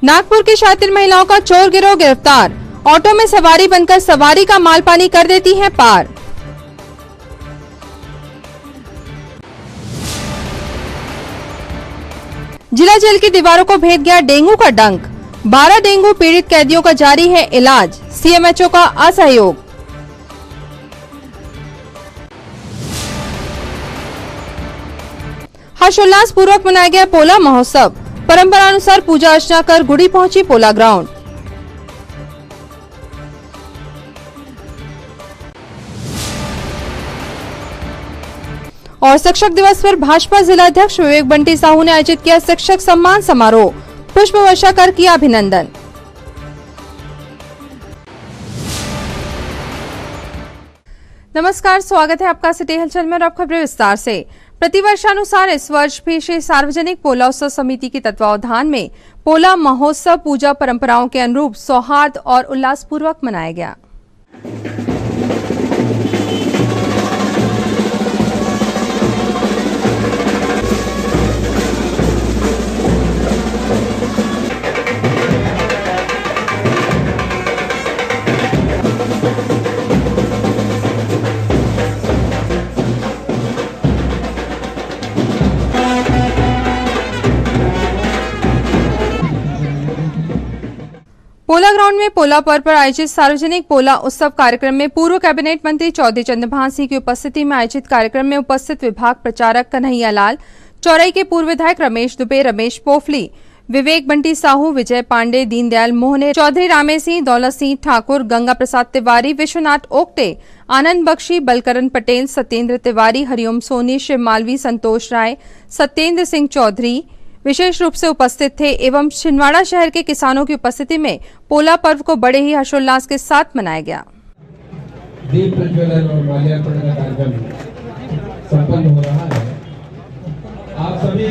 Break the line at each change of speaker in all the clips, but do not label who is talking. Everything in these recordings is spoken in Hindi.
नागपुर की शातिर महिलाओं का चोर गिरोह गिरफ्तार। ऑटो में सवारी बनकर सवारी का माल पानी कर देती हैं पार। जिला जेल की दीवारों को भेद गया डेंगू का डंक। 12 डेंगू पीड़ित कैदियों का जारी है इलाज। सीएमएचओ का असहयोग। हर्षोल्लास पूर्वक मनाया गया पोला महोत्सव। परंपरानुसार पूजा अर्चना कर गुड़ी पहुंची पोला ग्राउंड। और शिक्षक दिवस पर भाजपा जिला अध्यक्ष विवेक बंटी साहू ने आयोजित किया शिक्षक सम्मान समारोह। पुष्प वर्षा कर किया अभिनंदन। नमस्कार, स्वागत है आपका सिटी हलचल में और अब खबरें विस्तार से। प्रतिवर्षानुसार इस वर्ष भी श्री सार्वजनिक पोला उत्सव समिति के तत्वावधान में पोला महोत्सव पूजा परंपराओं के अनुरूप सौहार्द और उल्लासपूर्वक मनाया गया। पोला ग्राउंड में पोला पर्व पर आयोजित सार्वजनिक पोला उत्सव कार्यक्रम में पूर्व कैबिनेट मंत्री चौधरी चंद्रभान सिंह की उपस्थिति में आयोजित कार्यक्रम में उपस्थित विभाग प्रचारक कन्हैया लाल, चौरई के पूर्व विधायक रमेश दुबे, रमेश पोफली, विवेक बंटी साहू, विजय पांडे, दीनदयाल मोहने, चौधरी रामे सिंह, दौलत सिंह ठाकुर, गंगा प्रसाद तिवारी, विश्वनाथ ओक्टे, आनंद बख्शी, बलकरण पटेल, सत्येंद्र तिवारी, हरिओम सोनी, शिव मालवी, संतोष राय, सत्येंद्र सिंह चौधरी विशेष रूप से उपस्थित थे एवं छिंदवाड़ा शहर के किसानों की उपस्थिति में पोला पर्व को बड़े ही हर्षोल्लास के साथ मनाया गया।
दीप प्रज्वलन और माल्यार्पण का कार्यक्रम संपन्न हो रहा है। आप सभी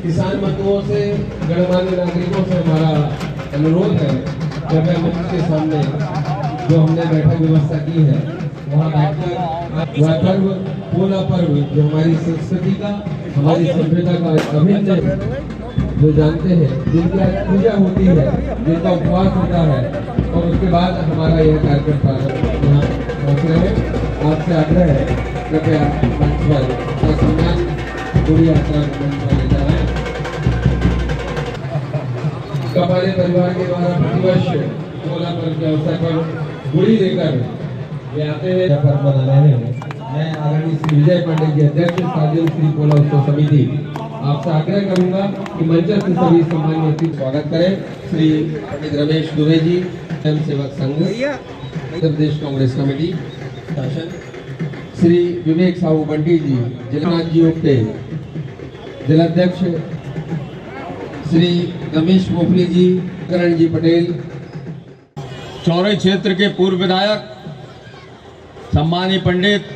किसान बंधुओं से, गणमान्य नागरिकों से हमारा अनुरोध है, कृपया मंच के सामने जो हमने बैठक व्यवस्था की है वहाँ बैठकर वह पर्व, पोला पर्व जो हमारी संस्कृति का, हमारी सभ्यता का अभिन्न, जो जानते हैं, जिनकी पूजा होती है, जिनका उपवास होता है और उसके बाद हमारा यह कार्यक्रम प्रारंभ यहाँ पहुँच रहे हैं। आपसे आग्रह है, कृपया मंच पर सम्मान पूरी यात्रा ले जा रहे हैं। हमारे परिवार के द्वारा प्रतिवर्ष पोला पर्व के अवसर पर गुड़ी लेकर ये आते हैं, पर्व मना रहे हैं। मैं आदरणीय श्री विजय पांडे जी, अध्यक्ष सार्वजनिक श्री पोला उत्सव समिति, आपसे आग्रह करूंगा कि मंच से सभी सम्मानित व्यक्ति स्वागत करें। श्री पंडित रमेश दुबे जी, स्वयं सेवक संघ, उत्तर प्रदेश कांग्रेस कमेटी शासन, श्री विवेक साहू बंटी जी, जिलानाथ जी ओक्टे, जिलाध्यक्ष श्री रमेश पोफली जी, करण जी पटेल,
चौरई क्षेत्र के पूर्व विधायक सम्मानीय पंडित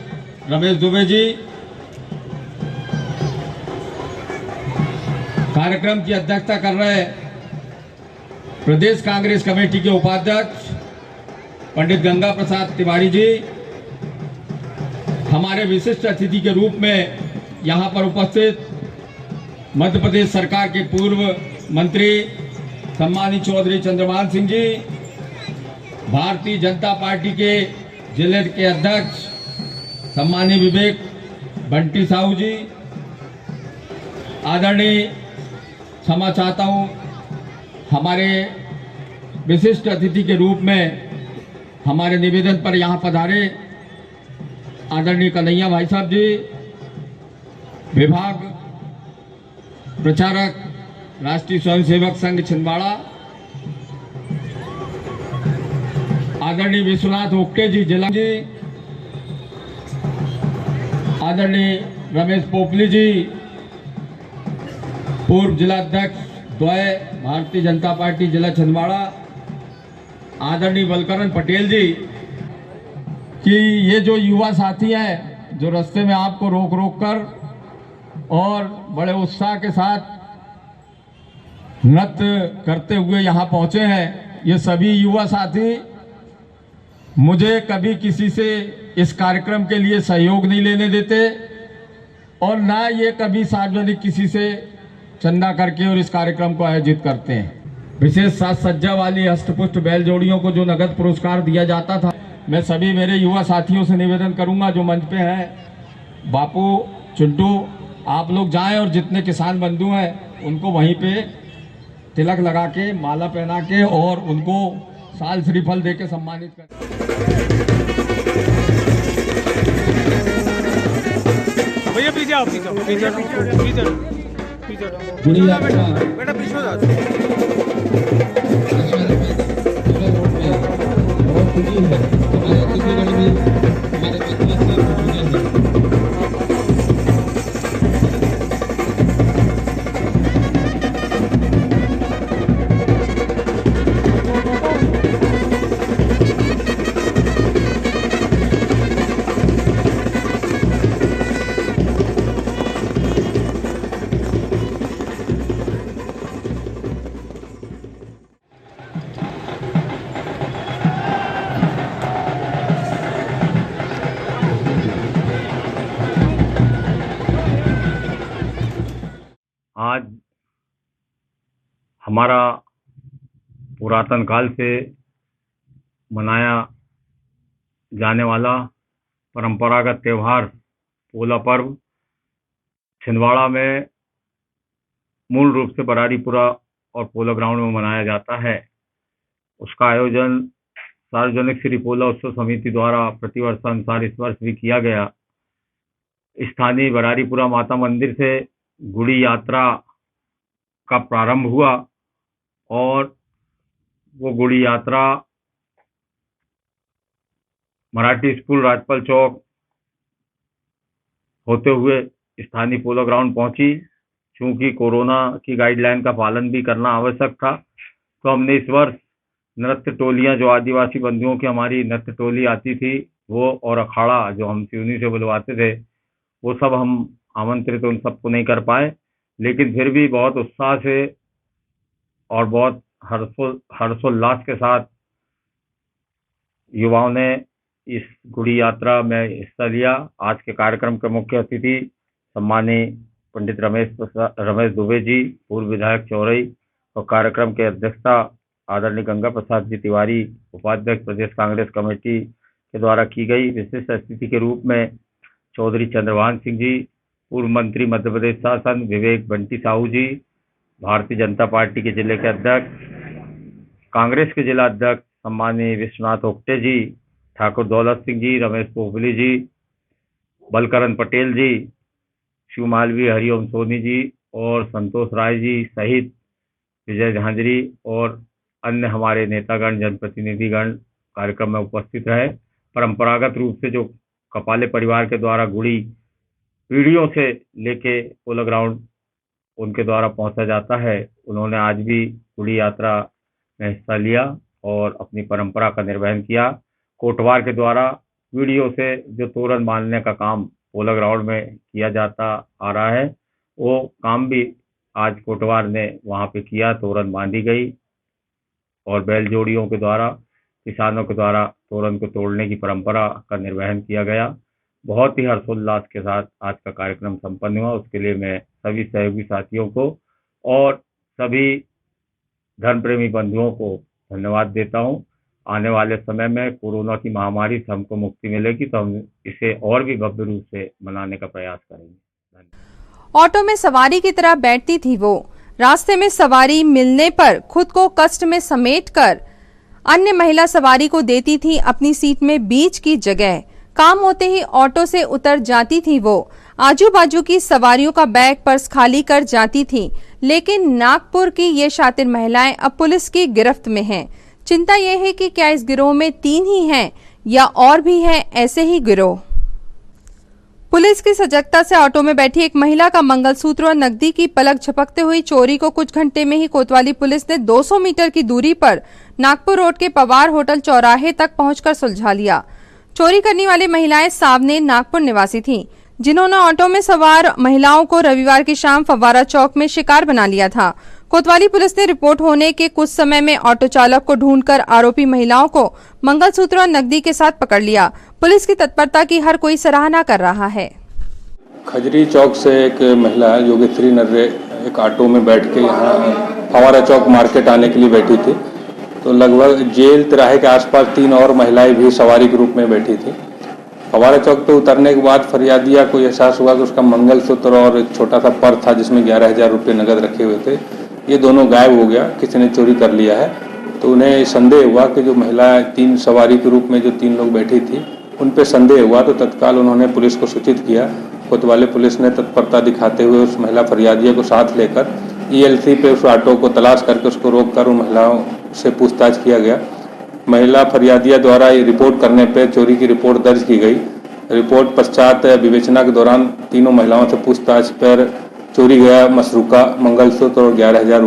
रमेश दुबे जी, कार्यक्रम की अध्यक्षता कर रहे प्रदेश कांग्रेस कमेटी के उपाध्यक्ष पंडित गंगा प्रसाद तिवारी जी, हमारे विशिष्ट अतिथि के रूप में यहां पर उपस्थित मध्य प्रदेश सरकार के पूर्व मंत्री सम्मानीय चौधरी चंद्रभान सिंह जी, भारतीय जनता पार्टी के जिले के अध्यक्ष सम्मानीय विवेक बंटी साहू जी, आदरणीय क्षमा चाहता हूँ, हमारे विशिष्ट अतिथि के रूप में हमारे निवेदन पर यहाँ पधारे आदरणीय कन्हैया भाई साहब जी, विभाग प्रचारक राष्ट्रीय स्वयंसेवक संघ छिंदवाड़ा, आदरणीय विश्वनाथ ओक्टे जी, जिला जी, आदरणीय रमेश पोफली जी, पूर्व जिला अध्यक्ष द्वय भारतीय जनता पार्टी जिला छिंदवाड़ा, आदरणीय बलकरण पटेल जी, कि ये जो युवा साथी हैं जो रास्ते में आपको रोक रोक कर और बड़े उत्साह के साथ नृत्य करते हुए यहाँ पहुँचे हैं, ये सभी युवा साथी मुझे कभी किसी से इस कार्यक्रम के लिए सहयोग नहीं लेने देते और ना ये कभी सार्वजनिक किसी से चंदा करके और इस कार्यक्रम को आयोजित करते हैं। विशेष साज सज्जा वाली हष्टपुष्ट बैल जोड़ियों को जो नगद पुरस्कार दिया जाता था, मैं सभी मेरे युवा साथियों से निवेदन करूंगा जो मंच पे हैं, बापू, चिंटू, आप लोग जाएं और जितने किसान बंधु हैं उनको वहीं पे तिलक लगा के, माला पहना के और उनको साल श्रीफल दे के सम्मानित करें।
भैया पीछे आओ, पीछे बेटा पीछे हो जाओ।
बहुत खुशी है हमारे छत्तीसगढ़ में हमारे बच्चे सब जुड़े हैं।
आज हमारा पुरातन काल से मनाया जाने वाला परंपरागत त्यौहार पोला पर्व छिंदवाड़ा में मूल रूप से बरारीपुरा और पोला ग्राउंड में मनाया जाता है। उसका आयोजन सार्वजनिक श्री पोला उत्सव समिति द्वारा प्रतिवर्ष अनुसार इस वर्ष भी किया गया। स्थानीय बरारीपुरा माता मंदिर से गुड़ी यात्रा का प्रारंभ हुआ और वो गुड़ी यात्रा मराठी स्कूल राजपाल चौक होते हुए स्थानीय पोलो ग्राउंड पहुंची। चूंकि कोरोना की गाइडलाइन का पालन भी करना आवश्यक था, तो हमने इस वर्ष नृत्य टोलियां, जो आदिवासी बंधुओं की हमारी नृत्य टोली आती थी वो, और अखाड़ा जो हम सिवनी से बुलवाते थे, वो सब हम आमंत्रित उन सबको नहीं कर पाए। लेकिन फिर भी बहुत उत्साह से और बहुत हर्षोल्लास के साथ युवाओं ने इस गुड़ी यात्रा में हिस्सा लिया। आज के कार्यक्रम के मुख्य अतिथि सम्मानीय पंडित रमेश दुबे जी, पूर्व विधायक चौरई, और कार्यक्रम के अध्यक्षता आदरणीय गंगा प्रसाद जी तिवारी, उपाध्यक्ष प्रदेश कांग्रेस कमेटी के द्वारा की गई। विशिष्ट अतिथि के रूप में चौधरी चंद्रभान सिंह जी, पूर्व मंत्री मध्य प्रदेश शासन, विवेक बंटी साहू जी, भारतीय जनता पार्टी के जिले के अध्यक्ष, कांग्रेस के जिला अध्यक्ष सम्मानीय विश्वनाथ ओक्टे जी, ठाकुर दौलत सिंह जी, रमेश पोखली जी, बलकरण पटेल जी, शिव मालवी, हरिओम सोनी जी और संतोष राय जी सहित विजय झांझरी और अन्य हमारे नेतागण, जनप्रतिनिधिगण कार्यक्रम में उपस्थित रहे। परंपरागत रूप से जो कपाले परिवार के द्वारा गुड़ी पीढ़ियों से लेके पोलो ग्राउंड उनके द्वारा पहुंचा जाता है, उन्होंने आज भी गुड़ी यात्रा में हिस्सा लिया और अपनी परंपरा का निर्वहन किया। कोटवार के द्वारा पीढ़ियों से जो तोरण बांधने का काम पोलो ग्राउंड में किया जाता आ रहा है, वो काम भी आज कोटवार ने वहां पे किया, तोरण बांधी गई और बैल जोड़ियों के द्वारा, किसानों के द्वारा तोरण को तोड़ने की परंपरा का निर्वहन किया गया। बहुत ही हर्षोल्लास के साथ आज का कार्यक्रम संपन्न हुआ। उसके लिए मैं सभी सहयोगी साथियों को और सभी धर्म प्रेमी बंधुओं को धन्यवाद देता हूं। आने वाले समय में कोरोना की महामारी से हमको मुक्ति मिलेगी तो हम इसे और भी भव्य रूप से मनाने का प्रयास करेंगे।
ऑटो में सवारी की तरह बैठती थी वो, रास्ते में सवारी मिलने पर खुद को कष्ट में समेटकर अन्य महिला सवारी को देती थी अपनी सीट में बीच की जगह। काम होते ही ऑटो से उतर जाती थी वो, आजू बाजू की सवारियों का बैग पर्स खाली कर जाती थी। लेकिन नागपुर की ये शातिर महिलाएं अब पुलिस की गिरफ्त में हैं। चिंता यह है कि क्या इस गिरोह में 3 ही हैं या और भी हैं ऐसे ही गिरोह। पुलिस की सजगता से ऑटो में बैठी एक महिला का मंगलसूत्र और नकदी की पलक झपकते हुई चोरी को कुछ घंटे में ही कोतवाली पुलिस ने 200 मीटर की दूरी पर नागपुर रोड के पवार होटल चौराहे तक पहुंचकर सुलझा लिया। चोरी करने वाली महिलाएं सावने नागपुर निवासी थीं, जिन्होंने ऑटो में सवार महिलाओं को रविवार की शाम फव्वारा चौक में शिकार बना लिया था। कोतवाली पुलिस ने रिपोर्ट होने के कुछ समय में ऑटो चालक को ढूंढकर आरोपी महिलाओं को मंगलसूत्र और नकदी के साथ पकड़ लिया। पुलिस की तत्परता की हर कोई सराहना कर रहा है।
खजरी चौक से एक महिला है जो कि श्रीनगर एक ऑटो में बैठ के यहाँ फवारा चौक मार्केट आने के लिए बैठी थी। तो लगभग जेल तिराहे के आसपास 3 और महिलाएं भी सवारी के रूप में बैठी थी। फवारा चौक पे उतरने के बाद फरियादिया को एहसास हुआ कि उसका मंगलसूत्र और एक छोटा सा पर्स था जिसमें 11,000 रुपये नकद रखे हुए थे, ये दोनों गायब हो गया, किसी ने चोरी कर लिया है। तो उन्हें संदेह हुआ कि जो महिला 3 सवारी के रूप में जो 3 लोग बैठी थी उन पे संदेह हुआ, तो तत्काल उन्होंने पुलिस को सूचित किया। कोतवाली पुलिस ने तत्परता दिखाते हुए उस महिला फरियादिया को साथ लेकर ELC पे उस ऑटो को तलाश करके उसको रोककर उन महिलाओं से पूछताछ किया गया। महिला फरियादिया द्वारा ये रिपोर्ट करने पर चोरी की रिपोर्ट दर्ज की गई। रिपोर्ट पश्चात विवेचना के दौरान तीनों महिलाओं से पूछताछ पर चोरी गया मशरूका, मंगलसूत्र और 11,000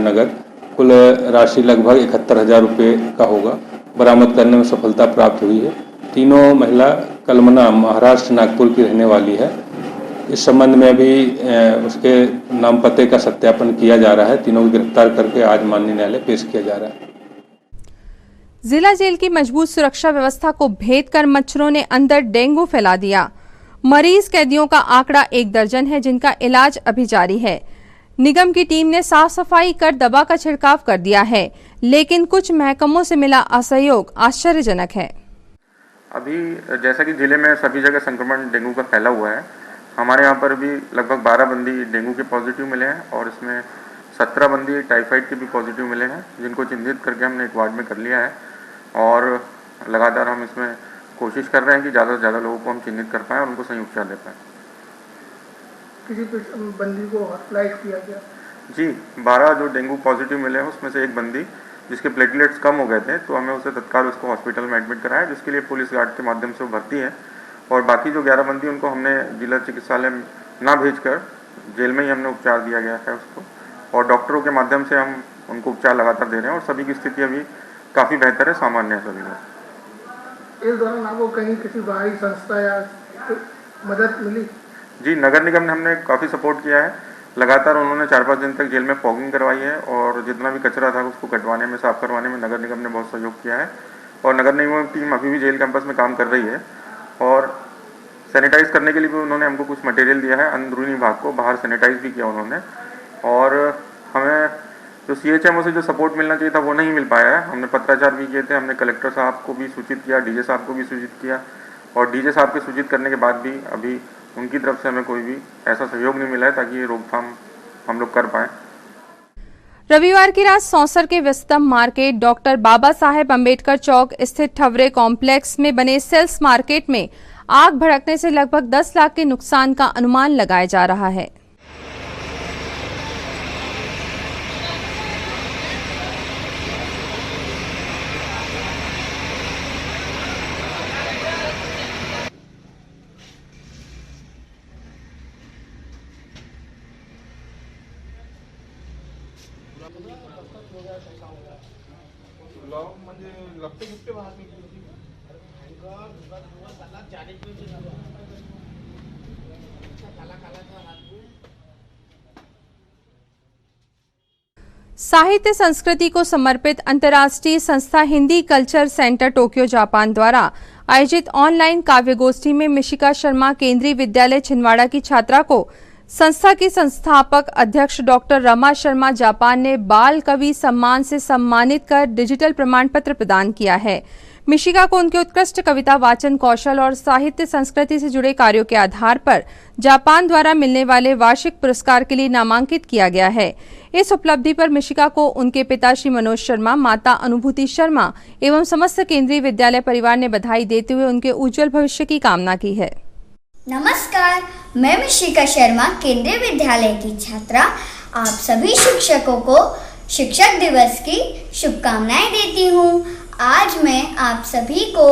नगद, कुल राशि लगभग 71,000 रुपये का होगा, बरामद करने में सफलता प्राप्त हुई है। तीनों महिला कलमना महाराष्ट्र नागपुर की रहने वाली है। इस संबंध में भी उसके नाम पते का सत्यापन किया जा रहा है। तीनों को गिरफ्तार करके आज माननीय न्यायालय पेश किया जा रहा है।
जिला जेल की मजबूत सुरक्षा व्यवस्था को भेद कर मच्छरों ने अंदर डेंगू फैला दिया। मरीज कैदियों का आंकड़ा 1 दर्जन है जिनका इलाज अभी जारी है। निगम की टीम ने साफ सफाई कर दवा का छिड़काव कर दिया है, लेकिन कुछ महकमों से मिला असहयोग आश्चर्यजनक है।
अभी जैसा कि जिले में सभी जगह संक्रमण डेंगू का फैला हुआ है, हमारे यहाँ पर भी लगभग 12 बंदी डेंगू के पॉजिटिव मिले हैं और इसमें 17 बंदी टाइफाइड के भी पॉजिटिव मिले हैं, जिनको चिन्हित करके हमने एक वार्ड में कर लिया है और लगातार हम इसमें कोशिश कर रहे हैं कि ज़्यादा से ज़्यादा लोगों को हम चिन्हित कर पाएँ और उनको सही उपचार दे पाएँ।
किसी बंदी को हॉस्पिटलाइज किया गया?
जी, 12 जो डेंगू पॉजिटिव मिले हैं उसमें से एक बंदी जिसके प्लेटलेट्स कम हो गए थे, तो हमें उसे तत्काल उसको हॉस्पिटल में एडमिट कराया, जिसके लिए पुलिस गार्ड के माध्यम से वो भर्ती है। और बाकी जो 11 बंदी उनको हमने जिला चिकित्सालय ना भेजकर जेल में ही हमने उपचार दिया गया है उसको, और डॉक्टरों के माध्यम से हम उनको उपचार लगातार दे रहे हैं और सभी की स्थिति अभी काफ़ी बेहतर है, सामान्य है सभी लोग।
इस दौरान आपको कहीं किसी बाहरी संस्था या मदद मिली?
जी, नगर निगम ने हमने काफ़ी सपोर्ट किया है। लगातार उन्होंने 4-5 दिन तक जेल में फॉगिंग करवाई है और जितना भी कचरा था उसको कटवाने में, साफ करवाने में नगर निगम ने बहुत सहयोग किया है। और नगर निगम की टीम अभी भी जेल कैंपस में काम कर रही है और सैनिटाइज करने के लिए भी उन्होंने हमको कुछ मटेरियल दिया है, अंदरूनी भाग को बाहर सैनिटाइज भी किया उन्होंने। और हमें जो CHMO से जो सपोर्ट मिलना चाहिए था वो नहीं मिल पाया है। हमने पत्राचार भी किए थे, हमने कलेक्टर साहब को भी सूचित किया, DJ साहब को भी सूचित किया और DJ साहब के सूचित करने के बाद भी अभी उनकी तरफ से हमें कोई भी ऐसा सहयोग नहीं मिला है ताकि ये रोकथाम हम लोग कर पाएँ।
रविवार की रात सौंसर के व्यस्तम मार्केट डॉक्टर बाबा साहेब अम्बेडकर चौक स्थित ठवरे कॉम्प्लेक्स में बने सेल्स मार्केट में आग भड़कने से लगभग 10 लाख के नुकसान का अनुमान लगाया जा रहा है। साहित्य संस्कृति को समर्पित अंतर्राष्ट्रीय संस्था Hindi culture centre Tokyo Japan द्वारा आयोजित ऑनलाइन काव्य गोष्ठी में मिशिका शर्मा केंद्रीय विद्यालय छिंदवाड़ा की छात्रा को संस्था की संस्थापक अध्यक्ष डॉक्टर रमा शर्मा जापान ने बाल कवि सम्मान से सम्मानित कर डिजिटल प्रमाण पत्र प्रदान किया है। मिशिका को उनके उत्कृष्ट कविता वाचन कौशल और साहित्य संस्कृति से जुड़े कार्यों के आधार पर जापान द्वारा मिलने वाले वार्षिक पुरस्कार के लिए नामांकित किया गया है। इस उपलब्धि पर मिशिका को उनके पिता श्री मनोज शर्मा, माता अनुभूति शर्मा एवं समस्त केंद्रीय विद्यालय परिवार ने बधाई देते हुए उनके उज्जवल भविष्य की कामना की है।
नमस्कार, मैं मिशिका शर्मा केंद्रीय विद्यालय की छात्रा आप सभी शिक्षकों को शिक्षक दिवस की शुभकामनाएं देती हूँ। आज मैं आप सभी को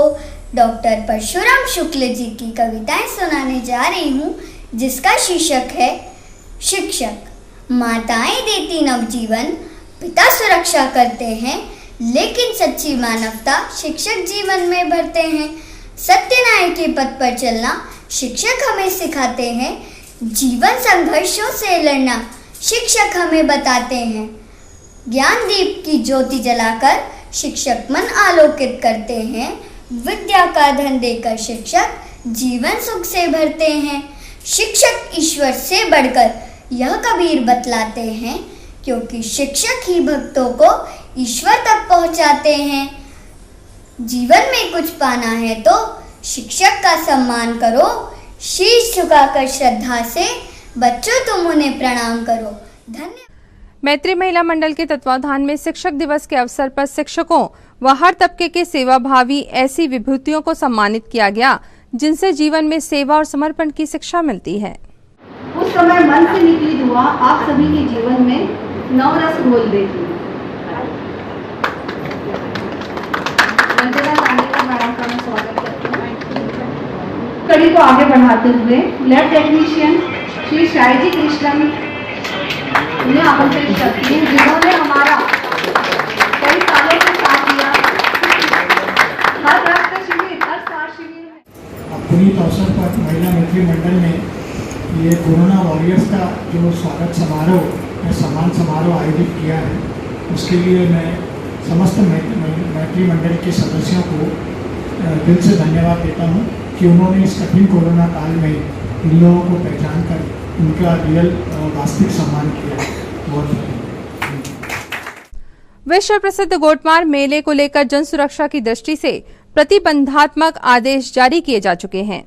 डॉक्टर परशुराम शुक्ल जी की कविताएं सुनाने जा रही हूँ, जिसका शीर्षक है शिक्षक। माताएं देती नवजीवन, पिता सुरक्षा करते हैं, लेकिन सच्ची मानवता शिक्षक जीवन में भरते हैं। सत्य न्याय के पथ पर चलना शिक्षक हमें सिखाते हैं, जीवन संघर्षों से लड़ना शिक्षक हमें बताते हैं। ज्ञान दीप की ज्योति जलाकर शिक्षक मन आलोकित करते हैं, विद्या का धन देकर शिक्षक जीवन सुख से भरते हैं। शिक्षक ईश्वर से बढ़कर यह कबीर बतलाते हैं, क्योंकि शिक्षक ही भक्तों को ईश्वर तक पहुंचाते हैं। जीवन में कुछ पाना है तो शिक्षक का सम्मान करो, शीश झुकाकर श्रद्धा से बच्चों तुम उन्हें प्रणाम करो। धन्यवाद।
मैत्री महिला मंडल के तत्वाधान में शिक्षक दिवस के अवसर पर शिक्षकों व हर तबके के सेवाभावी ऐसी विभूतियों को सम्मानित किया गया जिनसे जीवन में सेवा और समर्पण की शिक्षा मिलती है।
उस समय मन से निकली दुआ आप सभी के जीवन में नवरस घोल देगी। मैडम का मैं स्वागत करती हूँ। कड़ी को आगे बढ़ाते हुए लैब टेक्नीशियन श्री शायजी कृष्णन उन्हें आमंत्रित करती हूँ, जिन्होंने हमारा कई सालों से साथ दिया। हर रक्त शिविर, हर सार शिविर में
पुनीत अवसर पर महिला मैत्री मंडल ने ये कोरोना वॉरियर्स का जो स्वागत समारोह या सम्मान समारोह आयोजित किया है, उसके लिए मैं समस्त मैत्री मंडल के सदस्यों को दिल से धन्यवाद देता हूँ कि उन्होंने इस कठिन कोरोना काल में इन लोगों को पहचान कर उनका रियल वास्तविक सम्मान किया।
विश्व प्रसिद्ध गोटमार मेले को लेकर जन सुरक्षा की दृष्टि से प्रतिबंधात्मक आदेश जारी किए जा चुके हैं।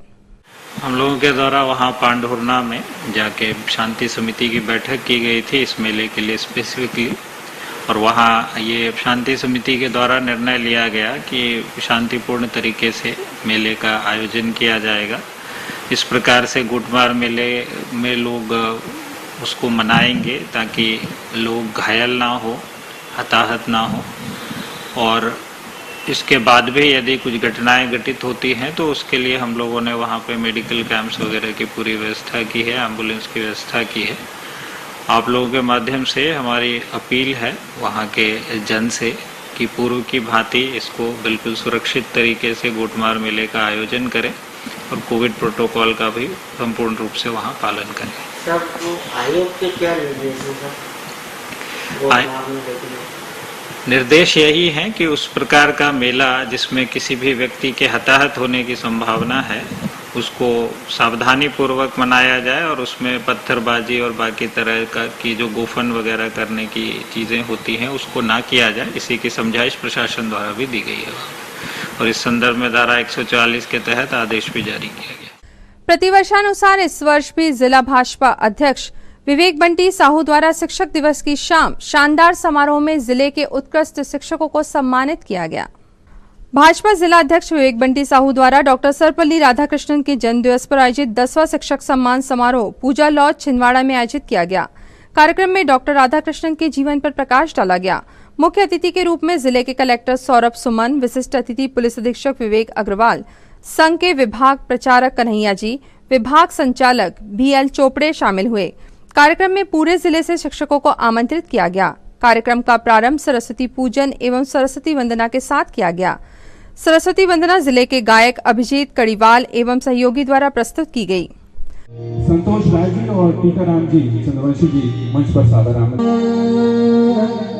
हम लोगों के द्वारा वहाँ पांडुरना में जाके शांति समिति की बैठक की गई थी इस मेले के लिए स्पेसिफिकली, और वहाँ ये शांति समिति के द्वारा निर्णय लिया गया कि शांतिपूर्ण तरीके से मेले का आयोजन किया जाएगा। इस प्रकार से गोटमार मेले में लोग उसको मनाएंगे ताकि लोग घायल ना हो, हताहत ना हो, और इसके बाद भी यदि कुछ घटनाएं घटित होती हैं तो उसके लिए हम लोगों ने वहाँ पे मेडिकल कैंप्स वगैरह की पूरी व्यवस्था की है, एम्बुलेंस की व्यवस्था की है। आप लोगों के माध्यम से हमारी अपील है वहाँ के जन से कि पूर्व की भांति इसको बिल्कुल सुरक्षित तरीके से गोटमार मेले का आयोजन करें और कोविड प्रोटोकॉल का भी संपूर्ण रूप से वहाँ पालन करें।
आयोग के क्या निर्देश हैं?
निर्देश यही है कि उस प्रकार का मेला जिसमें किसी भी व्यक्ति के हताहत होने की संभावना है उसको सावधानी पूर्वक मनाया जाए और उसमें पत्थरबाजी और बाकी तरह का की जो गोफन वगैरह करने की चीज़ें होती हैं उसको ना किया जाए। इसी की समझाइश प्रशासन द्वारा भी दी गई है और इस संदर्भ में धारा 144 के तहत आदेश भी जारी किया गया।
प्रतिवर्षानुसार इस वर्ष भी जिला भाजपा अध्यक्ष विवेक बंटी साहू द्वारा शिक्षक दिवस की शाम शानदार समारोह में जिले के उत्कृष्ट शिक्षकों को सम्मानित किया गया। भाजपा जिला अध्यक्ष विवेक बंटी साहू द्वारा डॉक्टर सर्वपल्ली राधाकृष्णन के जन्म दिवस पर आयोजित 10वां शिक्षक सम्मान समारोह पूजा लॉज छिंदवाड़ा में आयोजित किया गया। कार्यक्रम में डॉक्टर राधाकृष्णन के जीवन पर प्रकाश डाला गया। मुख्य अतिथि के रूप में जिले के कलेक्टर सौरभ सुमन, विशिष्ट अतिथि पुलिस अधीक्षक विवेक अग्रवाल, संघ के विभाग प्रचारक कन्हैया जी, विभाग संचालक BL चोपड़े शामिल हुए। कार्यक्रम में पूरे जिले से शिक्षकों को आमंत्रित किया गया। कार्यक्रम का प्रारंभ सरस्वती पूजन एवं सरस्वती वंदना के साथ किया गया। सरस्वती वंदना जिले के गायक अभिजीत कड़ीवाल एवं सहयोगी द्वारा प्रस्तुत की गई।
संतोष राय जी और टीकाराम जी चंद्रवंशी जी मंच पर सादर आमंत्रित।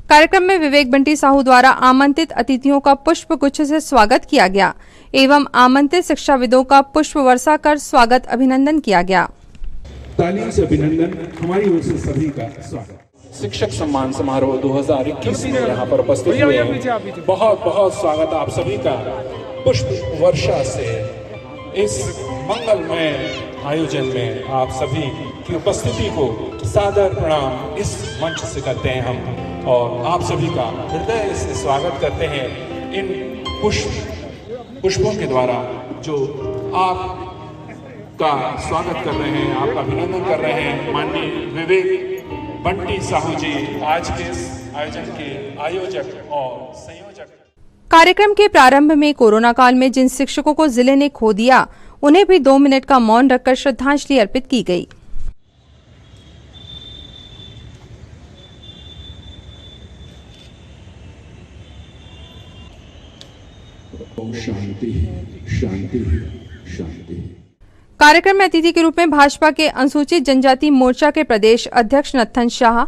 कार्यक्रम में विवेक बंटी साहू द्वारा आमंत्रित अतिथियों का पुष्प गुच्छ से स्वागत किया गया एवं आमंत्रित शिक्षाविदों का पुष्प वर्षा कर स्वागत अभिनंदन किया गया।
तालियों से अभिनंदन हमारी ओर से सभी का स्वागत। शिक्षक सम्मान समारोह 2021 में यहाँ पर उपस्थित हुए हैं। बहुत बहुत स्वागत आप सभी का पुष्प वर्षा से इस मंगलमय आयोजन में आप सभी की उपस्थिति को सादर प्रणाम इस मंच से करते हैं हम और आप सभी का हृदय से स्वागत करते हैं इन पुष्पों के द्वारा जो आपका स्वागत कर रहे हैं, आपका अभिनंदन कर रहे हैं माननीय विवेक बंटी साहू जी, आज के इस आयोजन के आयोजक और संयोजक।
कार्यक्रम के प्रारंभ में कोरोना काल में जिन शिक्षकों को जिले ने खो दिया, उन्हें भी 2 मिनट का मौन रखकर श्रद्धांजलि अर्पित की गई।
शांति शांति शांति।
कार्यक्रम में अतिथि के रूप में भाजपा के अनुसूचित जनजाति मोर्चा के प्रदेश अध्यक्ष नत्थन शाह,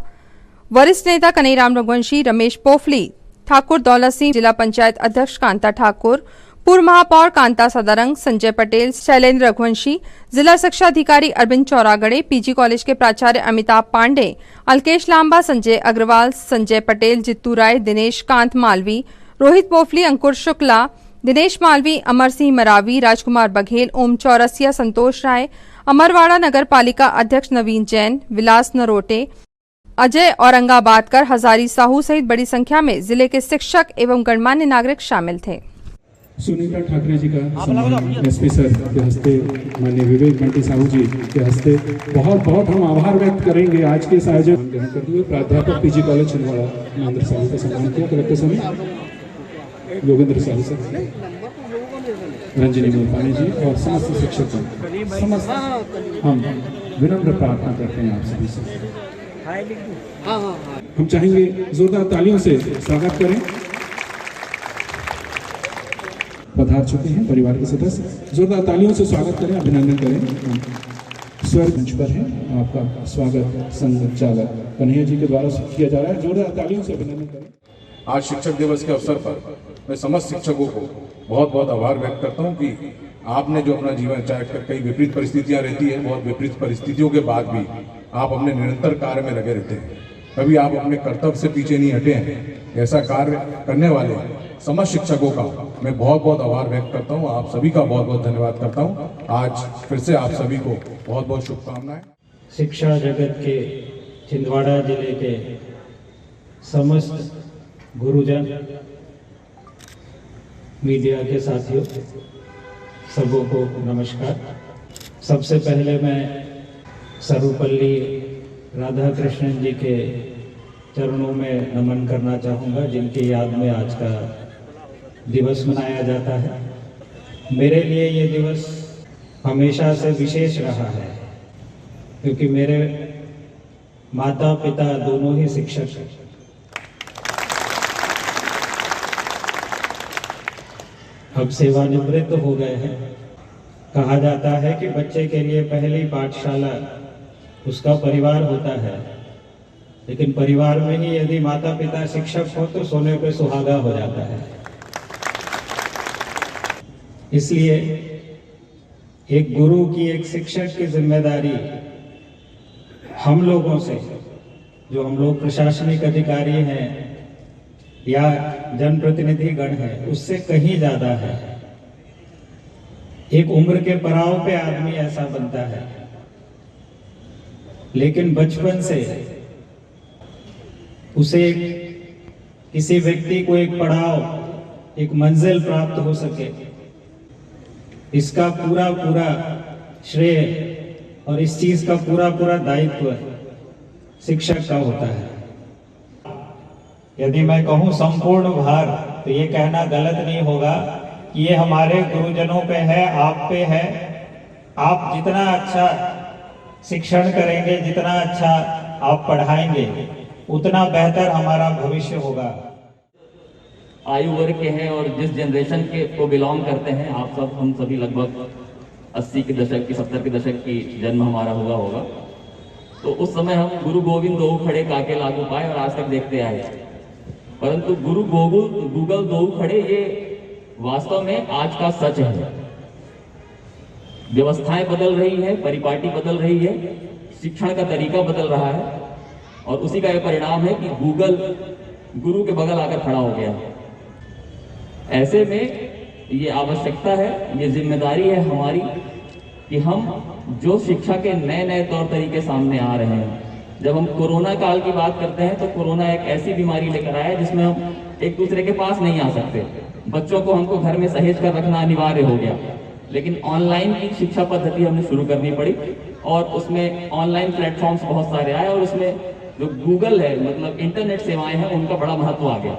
वरिष्ठ नेता कन्हैयाराम रघुवंशी, रमेश पोफली, ठाकुर दौलत सिंह, जिला पंचायत अध्यक्ष कांता ठाकुर, पूर्व महापौर कांता सदारंग, संजय पटेल, शैलेंद्र रघुवंशी, जिला शिक्षा अधिकारी अरविंद चौरागड़े, पीजी कॉलेज के प्राचार्य अमिताभ पांडे, अलकेश लांबा, संजय अग्रवाल, संजय पटेल, जित्तू राय, दिनेश कांत मालवी, रोहित पोफली, अंकुर शुक्ला, दिनेश मालवी, अमर सिंह मरावी, राजकुमार बघेल, ओम चौरसिया, संतोष राय, अमरवाड़ा नगर पालिका अध्यक्ष नवीन जैन, विलास नरोटे, अजय औरंगाबादकर, हजारी साहू सहित बड़ी संख्या में जिले के शिक्षक एवं गणमान्य नागरिक शामिल थे।
सुनीता ठाकरे जी का सम्मान एसपी सर के हस्ते, माननीय विवेक बंटी साहू जी के हस्ते बहुत बहुत हम आभार व्यक्त करेंगे। आज के इस आयोजन ग्रहण करते हुए प्राध्यापक पीजी कॉलेज छिंदवाड़ा महेंद्र साहू का सम्मान किया करते समय योगेंद्र साहू सर, रंजनी मोरपानी जी और समस्त शिक्षकों, समस्त हम विनम्र प्रार्थना करते हैं आप सभी से। हम चाहेंगे जोरदार तालियों से स्वागत करें। पधार चुके हैं परिवार के सदस्य, जोरदार तालियों से स्वागत करें, अभिनंदन करें। स्वर मंच पर है, आपका स्वागत संचालक कन्हैया जी के द्वारा किया जा रहा है, जोरदार तालियों से अभिनंदन करें।
आज शिक्षक दिवस के अवसर पर मैं समस्त शिक्षकों को बहुत बहुत आभार व्यक्त करता हूं कि आपने जो अपना जीवन, चाहे कई विपरीत परिस्थितियां रहती है, बहुत विपरीत परिस्थितियों के बाद भी आप अपने निरंतर कार्य में लगे रहते हैं, कभी आप अपने कर्तव्य से पीछे नहीं हटे हैं। ऐसा कार्य करने वाले समस्त शिक्षकों का मैं बहुत बहुत आभार व्यक्त करता हूं, आप सभी का बहुत बहुत धन्यवाद करता हूं। आज फिर से आप सभी को बहुत बहुत शुभकामनाएं।
शिक्षा जगत के छिंदवाड़ा जिले के समस्त गुरुजन, मीडिया के साथियों, सबों को नमस्कार। सबसे पहले मैं सर्वपल्ली राधा कृष्णन जी के चरणों में नमन करना चाहूँगा, जिनकी याद में आज का दिवस मनाया जाता है। मेरे लिए ये दिवस हमेशा से विशेष रहा है, क्योंकि मेरे माता पिता दोनों ही शिक्षक हैं। अब सेवानिवृत्त हो गए हैं। कहा जाता है कि बच्चे के लिए पहली पाठशाला उसका परिवार होता है, लेकिन परिवार में ही यदि माता पिता शिक्षक हो तो सोने पे सुहागा हो जाता है। इसलिए एक गुरु की, एक शिक्षक की जिम्मेदारी हम लोगों से, जो हम लोग प्रशासनिक अधिकारी हैं या जनप्रतिनिधि गण है, उससे कहीं ज्यादा है। एक उम्र के पड़ाव पे आदमी ऐसा बनता है, लेकिन बचपन से उसे किसी व्यक्ति को एक पड़ाव, एक मंजिल प्राप्त हो सके, इसका पूरा पूरा श्रेय और इस चीज का पूरा पूरा दायित्व शिक्षक का होता है। यदि मैं कहूं संपूर्ण भार, तो ये कहना गलत नहीं होगा कि ये हमारे गुरुजनों पे है, आप पे है। आप जितना अच्छा शिक्षण करेंगे, जितना अच्छा आप पढ़ाएंगे, उतना बेहतर हमारा भविष्य होगा।
आयु वर्ग के हैं और जिस जनरेशन के को बिलोंग करते हैं, आप सब, हम सभी लगभग 80 के दशक की, 70 के दशक की जन्म हमारा हुआ होगा। तो उस समय हम गुरु गोविंद दो खड़े काके लागू पाए और आज तक देखते आए। परंतु गुरु गूगल दो खड़े, ये वास्तव में आज का सच है। व्यवस्थाएं बदल रही है, परिपाटी बदल रही है, शिक्षण का तरीका बदल रहा है, और उसी का यह परिणाम है कि गूगल गुरु के बगल आकर खड़ा हो गया। ऐसे में ये आवश्यकता है, ये जिम्मेदारी है हमारी कि हम जो शिक्षा के नए नए तौर तरीके सामने आ रहे हैं। जब हम कोरोना काल की बात करते हैं तो कोरोना एक ऐसी बीमारी लेकर आया जिसमें हम एक दूसरे के पास नहीं आ सकते। बच्चों को हमको घर में सहेज कर रखना अनिवार्य हो गया। लेकिन ऑनलाइन की शिक्षा पद्धति हमें शुरू करनी पड़ी और उसमें ऑनलाइन प्लेटफॉर्म्स बहुत सारे आए और उसमें जो गूगल है मतलब इंटरनेट सेवाएं हैं उनका बड़ा महत्व आ गया।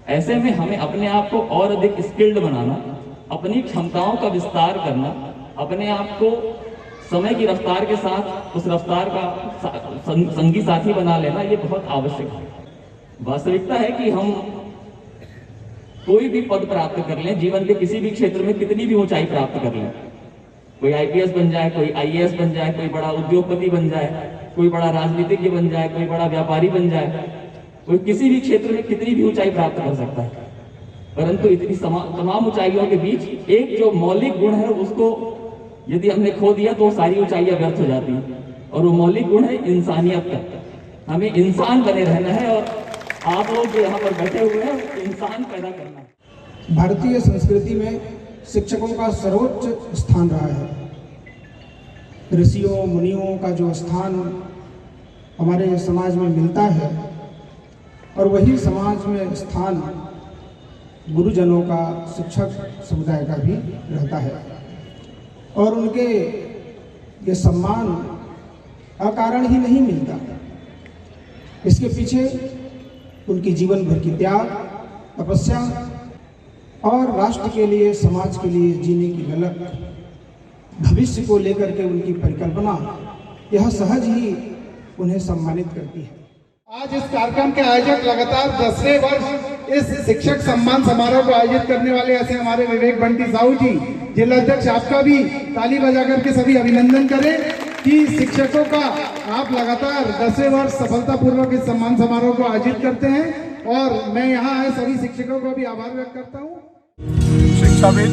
ऐसे में हमें अपने आप को और अधिक स्किल्ड बनाना, अपनी क्षमताओं का विस्तार करना, अपने आप को समय की रफ्तार के साथ उस रफ्तार का संगी साथी बना लेना ये बहुत आवश्यक है। वास्तविकता है कि हम कोई भी पद प्राप्त कर लें, जीवन के किसी भी क्षेत्र में कितनी भी ऊंचाई प्राप्त कर लें, कोई आईपीएस बन जाए, कोई आईएएस बन जाए, कोई बड़ा उद्योगपति बन जाए, कोई बड़ा राजनीतिज्ञ बन जाए, कोई बड़ा व्यापारी बन जाए, कोई किसी भी क्षेत्र में कितनी भी ऊंचाई प्राप्त कर सकता है, परंतु इतनी तमाम ऊंचाइयों के बीच एक जो मौलिक गुण है उसको यदि हमने खो दिया तो सारी ऊंचाइयां व्यर्थ हो जाती हैं। और वो मौलिक गुण है इंसानियत का। हमें इंसान बने रहना है और आप लोग जो यहाँ पर बैठे हुए हैं इंसान पैदा करना है।
भारतीय संस्कृति में शिक्षकों का सर्वोच्च स्थान रहा है। ऋषियों मुनियों का जो स्थान हमारे समाज में मिलता है और वही समाज में स्थान गुरुजनों का, शिक्षक समुदाय का भी रहता है और उनके ये सम्मान अकारण ही नहीं मिलता। इसके पीछे उनकी जीवन भर की त्याग, तपस्या और राष्ट्र के लिए, समाज के लिए जीने की ललक, भविष्य को लेकर के उनकी परिकल्पना, यह सहज ही उन्हें सम्मानित करती है।
आज इस कार्यक्रम के आयोजक लगातार 10वें वर्ष इस शिक्षक सम्मान समारोह को आयोजित करने वाले ऐसे हमारे विवेक बंटी साहू जी, जिला अध्यक्ष, आपका भी ताली बजा करके सभी अभिनंदन करें कि शिक्षकों का आप लगातार 10वें वर्ष सफलतापूर्वक इस सम्मान समारोह को आयोजित करते हैं और मैं यहाँ आए सभी शिक्षकों को भी आभार व्यक्त करता हूँ।
शिक्षाविद,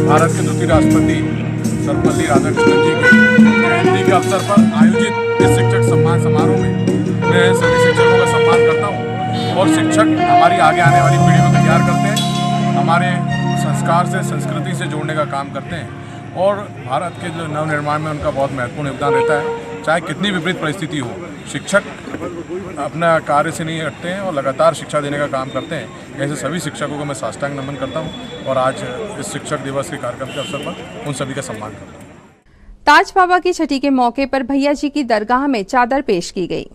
भारत के द्वितीय राष्ट्रपति सर्वपल्ली राधाकृष्णन जी की जयंती के अवसर पर आयोजित इस शिक्षक सम्मान समारोह में मैं सभी शिक्षकों का सम्मान करता हूँ और शिक्षक हमारी आगे आने वाली पीढ़ी को तैयार करते हैं, हमारे संस्कार से, संस्कृति से जोड़ने का काम करते हैं और भारत के जो नवनिर्माण में उनका बहुत महत्वपूर्ण योगदान रहता है। चाहे कितनी विपरीत परिस्थिति हो, शिक्षक अपना कार्य से नहीं हटते हैं और लगातार शिक्षा देने का काम करते हैं। ऐसे सभी शिक्षकों को मैं साष्टांग नमन करता हूँ और आज इस शिक्षक दिवस के कार्यक्रम के अवसर पर उन सभी का सम्मान करता हूँ।
ताज बाबा की छठी के मौके पर भैया जी की दरगाह में चादर पेश की गई।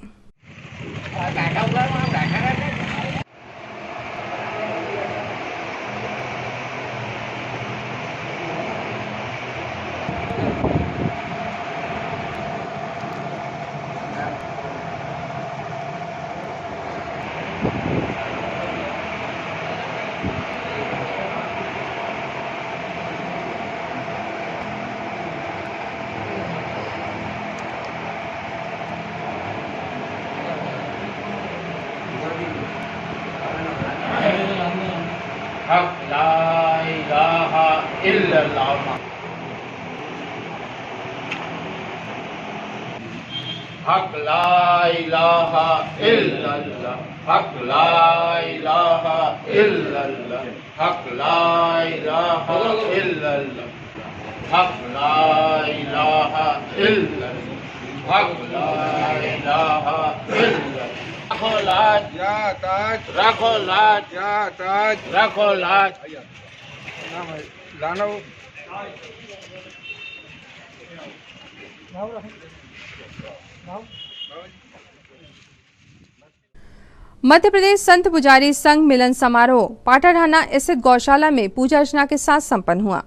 हक ला इलाहा इल्लल्लाह, हक ला इलाहा इल्लल्लाह, हक ला इलाहा इल्लल्लाह, हक ला इलाहा इल्लल्लाह, हक ला इलाहा इल्लल्लाह, हक ला इलाहा इल्लल्लाह। रखो लाज या ताज, रखो लाज या ताज, रखो लाज लानो।
मध्य प्रदेश संत पुजारी संघ मिलन समारोह पाटाढाना स्थित गौशाला में पूजा अर्चना के साथ संपन्न हुआ।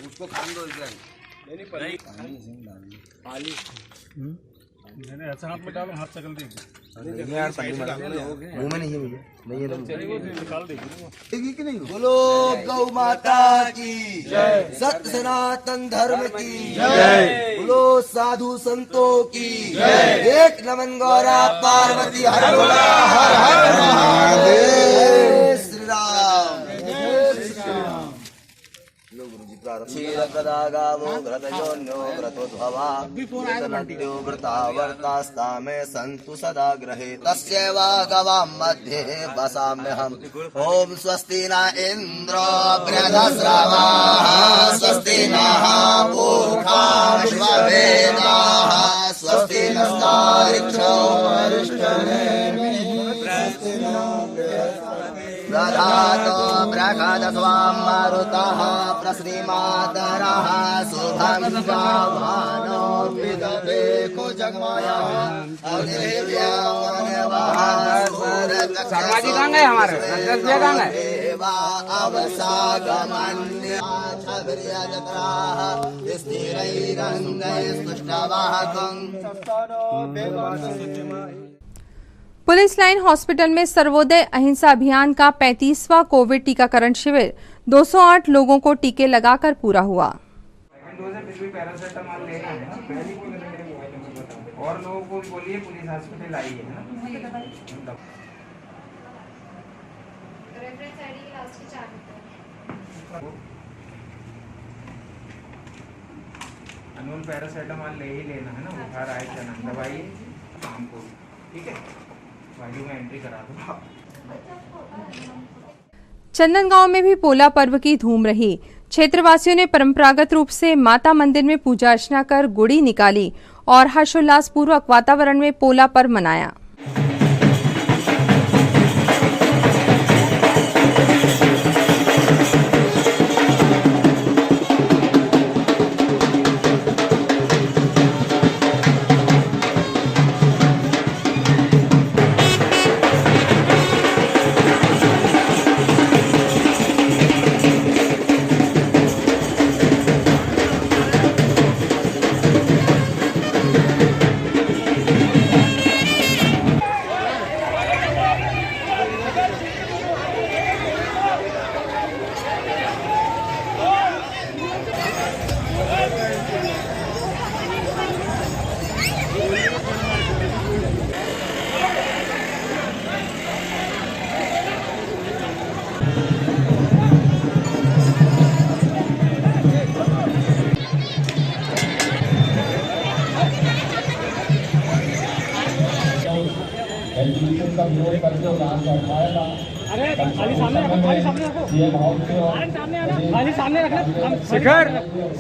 उसको खान दो
मैंने ऐसा हाथ में डालो, हाथ से जल्दी
यार मुंह में नहीं निकाल देगी कि नहीं।
बोलो गौ माता की जय, सत्य सनातन धर्म की जय, बोलो साधु संतों की जय, एक नमन गौरा पार्वती हर बोला हर हर महादेव, श्री राम क्षीरकदागावो घृतयोन्यो घृतोद्भवा नद्यो वृतावर्तास्ता में सन्तु सदा ग्रहे तस्यैवा गवां मध्ये वसाम्यहम्। ॐ स्वस्ति न इन्द्रो बृहस्रवाः, स्वस्ति नः पूषा विश्ववेदाः, स्वस्ति नस्तारिक्षो वरिष्ठनेमिः, दधातु प्रखदस्वां मरुतः प्रश्रीमातरः शुभं जावानो विदते कुजगमयः
शर्मा जी कहाँ गए हमारे? नंदन जी कहाँ गए?
पुलिस लाइन हॉस्पिटल में सर्वोदय अहिंसा अभियान का 35वां कोविड टीकाकरण शिविर 208 लोगों को टीके लगाकर पूरा हुआ।
और लोगों को बोलिए पुलिस हॉस्पिटल आई है ना। अनमोल पैरासीटामोल ले ही लेना है ना, बुखार आए चना दवाई शाम को, ठीक है? वायु में एंट्री करा दो।
चंदनगांव में भी पोला पर्व की धूम रही। क्षेत्रवासियों ने परंपरागत रूप से माता मंदिर में पूजा अर्चना कर गुड़ी निकाली और हर्षोल्लास पूर्वक वातावरण में पोला पर्व मनाया।
शिखर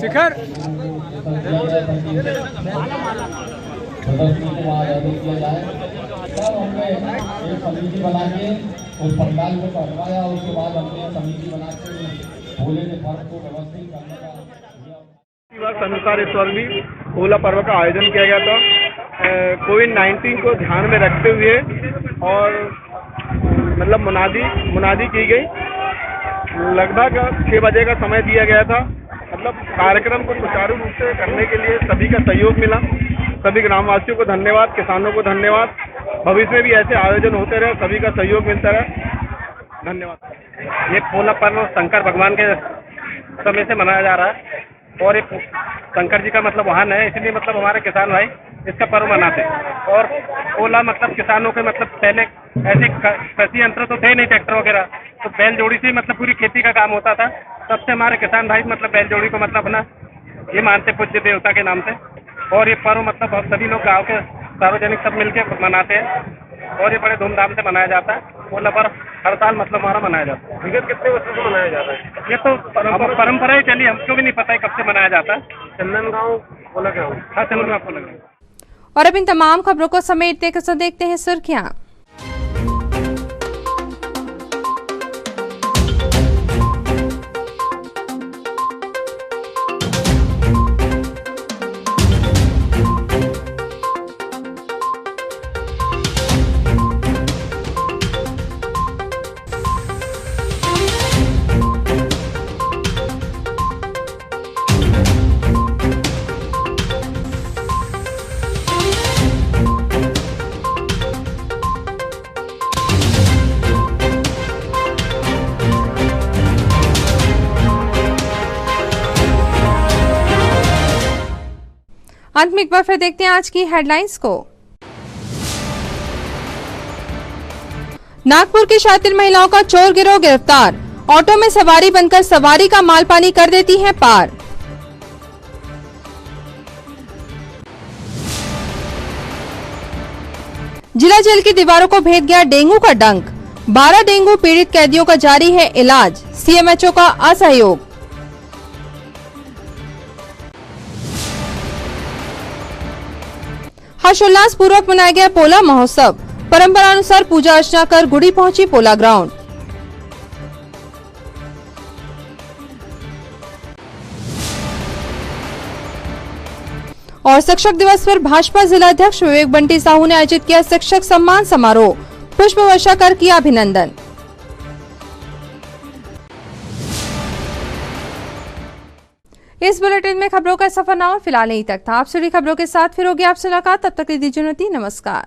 शिखर
समिति बना के उस पंडाल को करवाया, उसके बाद हमने समिति बना के होली के पर्व को व्यवस्थित करने का
अनुसार इस वर्ष भी पोला पर्व का आयोजन किया गया था। कोविड-19 को ध्यान में रखते हुए और मतलब मुनादी की गई। लगभग 6 बजे का समय दिया गया था। मतलब कार्यक्रम को सुचारू रूप से करने के लिए सभी का सहयोग मिला। सभी ग्रामवासियों को धन्यवाद, किसानों को धन्यवाद। भविष्य में भी ऐसे आयोजन होते रहे, सभी का सहयोग मिलता रहे। धन्यवाद।
ये पोला पर्व शंकर भगवान के समय से मनाया जा रहा है और ये शंकर जी का मतलब वाहन है, इसलिए मतलब हमारे किसान भाई इसका पर्व मनाते हैं। और पोला मतलब किसानों के मतलब पहले ऐसे कृषि यंत्र तो थे नहीं, ट्रैक्टर वगैरह, तो बैल जोड़ी से मतलब पूरी खेती का काम होता था। तब से हमारे किसान भाई मतलब बैल जोड़ी को मतलब अपना ये मानते पूज्य देवता के नाम से। और ये पर्व मतलब सभी लोग गाँव के सार्वजनिक सब मिलकर मनाते हैं और ये बड़े धूमधाम से मनाया जाता है। पोला पर्व हर साल मतलब हमारा मनाया जाता है। विगत कितने वर्षों से मनाया जाता है? ये तो परंपरा ही चली, हमको भी नहीं पता है कब से मनाया जाता है। चंदनगांव पोला गाँव। हाँ, चंदनगांव पोला गाँव।
और अब इन तमाम खबरों को समेटने के साथ देखते हैं सुर्खियां। अंत में एक बार फिर देखते हैं आज की हेडलाइंस को। नागपुर की शातिर महिलाओं का चोर गिरोह गिरफ्तार। ऑटो में सवारी बनकर सवारी का माल पानी कर देती हैं पार। जिला जेल की दीवारों को भेद गया डेंगू का डंक। 12 डेंगू पीड़ित कैदियों का जारी है इलाज। सीएमएचओ का असहयोग। हर्षोल्लास पूर्वक मनाया गया पोला महोत्सव। परंपरानुसार पूजा अर्चना कर गुड़ी पहुंची पोला ग्राउंड। और शिक्षक दिवस पर भाजपा जिला अध्यक्ष विवेक बंटी साहू ने आयोजित किया शिक्षक सम्मान समारोह, पुष्प वर्षा कर किया अभिनंदन। इस बुलेटिन में खबरों का सफरनामा फिलहाल यहीं तक था। आप सभी खबरों के साथ फिर होगी आपसे मुलाकात, तब तक दीजिए नमस्कार।